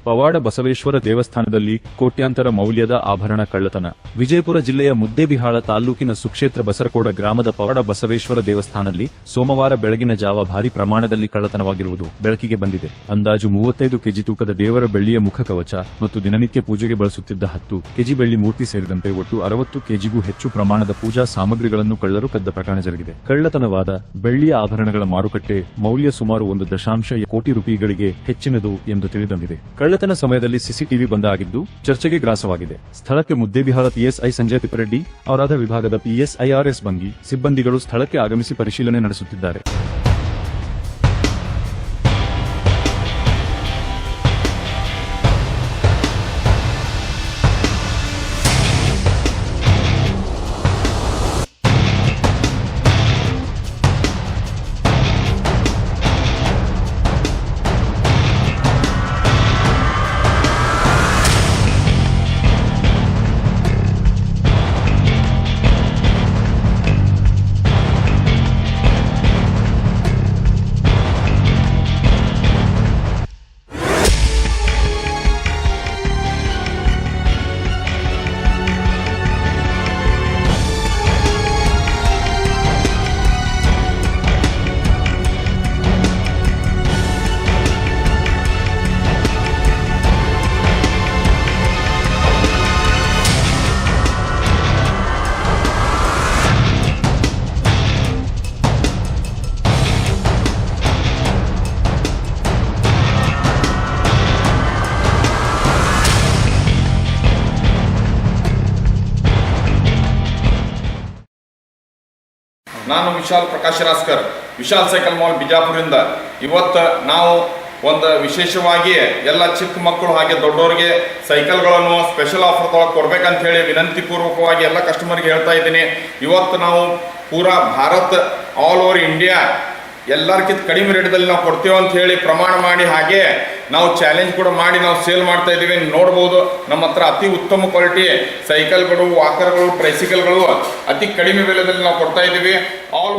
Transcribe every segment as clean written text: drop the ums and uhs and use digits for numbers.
ಪವಾಡ ಬಸವೇಶ್ವರ ದೇವಸ್ಥಾನದಲ್ಲಿ ಕೋಟ್ಯಾಂತರ ಮೌಲ್ಯದ ಆಭರಣ ಕಳ್ಳತನ. ವಿಜಯಪುರ ಜಿಲ್ಲೆಯ ಮುದ್ದೇಬಿಹಾಳ ತಾಲೂಕಿನ ಸುಕ್ಷೇತ್ರ ಬಸರಕೋಡ ಗ್ರಾಮದ ಪವಾಡ ಬಸವೇಶ್ವರ ದೇವಸ್ಥಾನದಲ್ಲಿ ಸೋಮವಾರ ಬೆಳಗಿನ ಜಾವ ಭಾರಿ ಪ್ರಮಾಣದಲ್ಲಿ ಕಳ್ಳತನವಾಗಿರುವುದು ಬೆಳಕಿಗೆ ಬಂದಿದೆ. ಅಂದಾಜು 35 ಕೆಜಿ ತೂಕದ ದೇವರ ಬೆಳ್ಳಿಯ ಮುಖ ಕವಚ ಮತ್ತು ದಿನನಿತ್ಯ ಪೂಜೆಗೆ ಬಳಸುತ್ತಿದ್ದ 10 ಕೆಜಿ ಬೆಳ್ಳಿ ಮೂರ್ತಿ ಸೇರಿದಂತೆ ಒಟ್ಟು 60 ಕೆಜಿಗೂ ಹೆಚ್ಚು ಪ್ರಮಾಣದ ಪೂಜಾ ಸಾಮಗ್ರಿಗಳನ್ನು ಕಳ್ಳರು ಕದ್ದ ಪ್ರಕರಣ ಜರುಗಿದೆ. ಕಳ್ಳತನವಾದ ಬೆಳ್ಳಿಯ ಆಭರಣಗಳ ಮಾರುಕಟ್ಟೆ ಮೌಲ್ಯ ಸುಮಾರು 1.1 ಕೋಟಿ ರೂಪಾಯಿಗಳಿಗೆ ಹೆಚ್ಚಿನದು ಎಂದು ತಿಳಿದುಬಂದಿದೆ. ಕಳ್ಳತನ ಸಮಯದಲ್ಲಿ ಸಿಸಿಟಿವಿ ಬಂದ್ ಆಗಿದ್ದು ಚರ್ಚೆಗೆ ಗ್ರಾಸವಾಗಿದೆ. ಸ್ಥಳಕ್ಕೆ ಮುದ್ದೇಬಿಹಾಳ ಪಿಎಸ್ಐ ಸಂಜಯ್ ತಿಪ್ಪರೆಡ್ಡಿ, ಅಪರಾಧ ವಿಭಾಗದ ಪಿಎಸ್ಐ ಆರ್ಎಸ್ ಬಂಗಿ ಸಿಬ್ಬಂದಿಗಳು ಸ್ಥಳಕ್ಕೆ ಆಗಮಿಸಿ ಪರಿಶೀಲನೆ ನಡೆಸುತ್ತಿದ್ದಾರೆ. ನಾನು ವಿಶಾಲ್ ಪ್ರಕಾಶ್ ರಾಸ್ಕರ್, ವಿಶಾಲ್ ಸೈಕಲ್ ಮಾಲ್ ಬಿಜಾಪುರದಿಂದ. ಇವತ್ತು ನಾವು ಒಂದು ವಿಶೇಷವಾಗಿ ಎಲ್ಲ ಚಿಕ್ಕ ಮಕ್ಕಳು ಹಾಗೆ ದೊಡ್ಡವರಿಗೆ ಸೈಕಲ್ಗಳನ್ನು ಸ್ಪೆಷಲ್ ಆಫರ್ ತೊಗೊಳಕ್ಕೆ ಕೊಡ್ಬೇಕಂತ ಹೇಳಿ ವಿನಂತಿ ಪೂರ್ವಕವಾಗಿ ಎಲ್ಲ ಕಸ್ಟಮರ್ಗೆ ಹೇಳ್ತಾ ಇದ್ದೀನಿ. ಇವತ್ತು ನಾವು ಪೂರಾ ಭಾರತ್ ಆಲ್ ಓವರ್ ಇಂಡಿಯಾ ಎಲ್ಲರಿಗಿಂತ ಕಡಿಮೆ ರೇಟ್ದಲ್ಲಿ ನಾವು ಕೊಡ್ತೇವೆ ಅಂತ ಹೇಳಿ ಪ್ರಮಾಣ ಮಾಡಿ, ಹಾಗೆ ನಾವು ಚಾಲೆಂಜ್ ಕೂಡ ಮಾಡಿ ನಾವು ಸೇಲ್ ಮಾಡ್ತಾ ಇದ್ದೀವಿ. ನೋಡ್ಬೋದು, ನಮ್ಮ ಹತ್ರ ಅತಿ ಉತ್ತಮ ಕ್ವಾಲಿಟಿ ಸೈಕಲ್ಗಳು, ವಾಕರ್ಗಳು, ಟ್ರೈಸಿಕಲ್ಗಳು ಅತಿ ಕಡಿಮೆ ಬೆಲೆಯಲ್ಲಿ ನಾವು ಕೊಡ್ತಾ ಇದ್ದೀವಿ.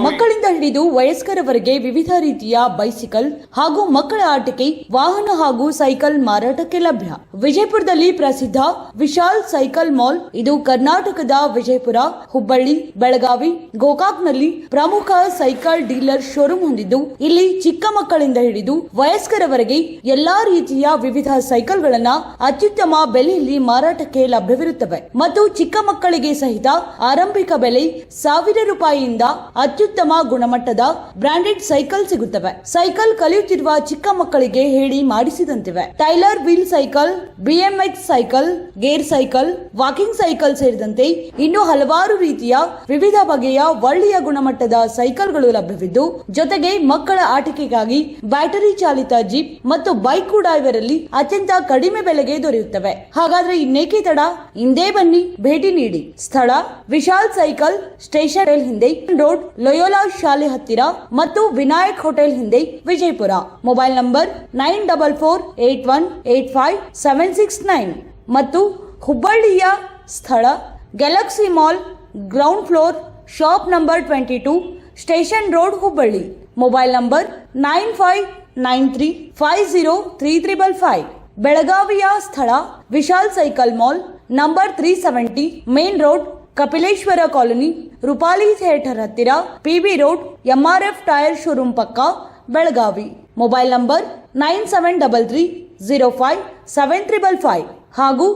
ಮಕ್ಕಳಿಂದ ಹಿಡಿದು ವಯಸ್ಕರವರೆಗೆ ವಿವಿಧ ರೀತಿಯ ಬೈಸಿಕಲ್ ಹಾಗೂ ಮಕ್ಕಳ ಆಟಿಕೆ ವಾಹನ ಹಾಗೂ ಸೈಕಲ್ ಮಾರಾಟಕ್ಕೆ ಲಭ್ಯ. ವಿಜಯಪುರದಲ್ಲಿ ಪ್ರಸಿದ್ಧ ವಿಶಾಲ್ ಸೈಕಲ್ ಮಾಲ್. ಇದು ಕರ್ನಾಟಕದ ವಿಜಯಪುರ, ಹುಬ್ಬಳ್ಳಿ, ಬೆಳಗಾವಿ, ಗೋಕಾಕ್ನಲ್ಲಿ ಪ್ರಮುಖ ಸೈಕಲ್ ಡೀಲರ್ ಶೋರೂಮ್ ಹೊಂದಿದ್ದು, ಇಲ್ಲಿ ಚಿಕ್ಕ ಮಕ್ಕಳಿಂದ ಹಿಡಿದು ವಯಸ್ಕರವರೆಗೆ ಎಲ್ಲಾ ರೀತಿಯ ವಿವಿಧ ಸೈಕಲ್ಗಳನ್ನ ಅತ್ಯುತ್ತಮ ಬೆಲೆಯಲ್ಲಿ ಮಾರಾಟಕ್ಕೆ ಲಭ್ಯವಿರುತ್ತವೆ ಮತ್ತು ಚಿಕ್ಕ ಮಕ್ಕಳಿಗೆ ಸಹಿತ ಆರಂಭಿಕ ಬೆಲೆ 1000 ರೂಪಾಯಿಯಿಂದ ಅತ್ಯುತ್ತಮ ಗುಣಮಟ್ಟದ ಬ್ರಾಂಡೆಡ್ ಸೈಕಲ್ ಸಿಗುತ್ತವೆ. ಸೈಕಲ್ ಕಲಿಯುತ್ತಿರುವ ಚಿಕ್ಕ ಮಕ್ಕಳಿಗೆ ಹೇಳಿ ಮಾಡಿಸಿದಂತಿವೆ. ಟೈಲರ್ wheel cycle, BMX cycle, gear cycle, walking cycle ಸೇರಿದಂತೆ ಇನ್ನು ಹಲವಾರು ರೀತಿಯ ವಿವಿಧ ಬಗೆಯ ಒಳ್ಳೆಯ ಗುಣಮಟ್ಟದ ಸೈಕಲ್ಗಳು ಲಭ್ಯವಿದ್ದು, ಜೊತೆಗೆ ಮಕ್ಕಳ ಆಟಿಕೆಗಾಗಿ ಬ್ಯಾಟರಿ ಚಾಲಿತ ಜೀಪ್ ಮತ್ತು ಬೈಕ್ ಕೂಡ ಇವರಲ್ಲಿ ಅತ್ಯಂತ ಕಡಿಮೆ ಬೆಲೆಗೆ ದೊರೆಯುತ್ತವೆ. ಹಾಗಾದ್ರೆ ಇನ್ನೇಕೆ ತಡ? ಹಿಂದೆ ಬನ್ನಿ, ಭೇಟಿ ನೀಡಿ. ಸ್ಥಳ ವಿಶಾಲ್ ಸೈಕಲ್ ಸ್ಟೇಷನ್ ಹಿಂದೆ ರೋಡ್, ಲಯೋಲಾ ಶಾಲೆ ಹತ್ತಿರ ಮತ್ತು ವಿನಾಯಕ್ ಹೋಟೆಲ್ ಹಿಂದೆ, ವಿಜಯಪುರ. ಮೊಬೈಲ್ ನಂಬರ್ 9481857669 ಮತ್ತು ಹುಬ್ಬಳ್ಳಿಯ ಸ್ಥಳ galaxy mall, ground floor, shop number 22, station road, Hubballi. Mobile number 9593503355. ಬೆಳಗಾವಿಯ ಸ್ಥಳ Vishal cycle mall, number 370, main road, Kapileshwar colony, Rupali theatre ಹತ್ತಿರ, PB road, MRF tyre showroom ಪಕ್ಕ, ಬೆಳಗಾವಿ. ಮೊಬೈಲ್ ನಂಬರ್ 9733057355 ಹಾಗೂ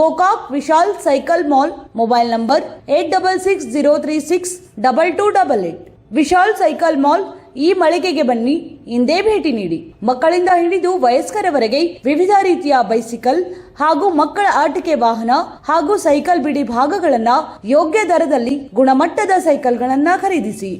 Gokak Vishal cycle mall, mobile number 8660362288. Vishal cycle mall ಈ ಮಳಿಗೆಗೆ ಬನ್ನಿ, ಇಂದೇ ಭೇಟಿ ನೀಡಿ. ಮಕ್ಕಳಿಂದ ಹಿಡಿದು ವಯಸ್ಕರವರೆಗೆ ವಿವಿಧ ರೀತಿಯ ಬೈಸಿಕಲ್ ಹಾಗೂ ಮಕ್ಕಳ ಆಟಿಕೆ ವಾಹನ ಹಾಗೂ ಸೈಕಲ್ ಬಿಡಿ ಭಾಗಗಳನ್ನ ಯೋಗ್ಯ ದರದಲ್ಲಿ ಗುಣಮಟ್ಟದ ಸೈಕಲ್ಗಳನ್ನ ಖರೀದಿಸಿ.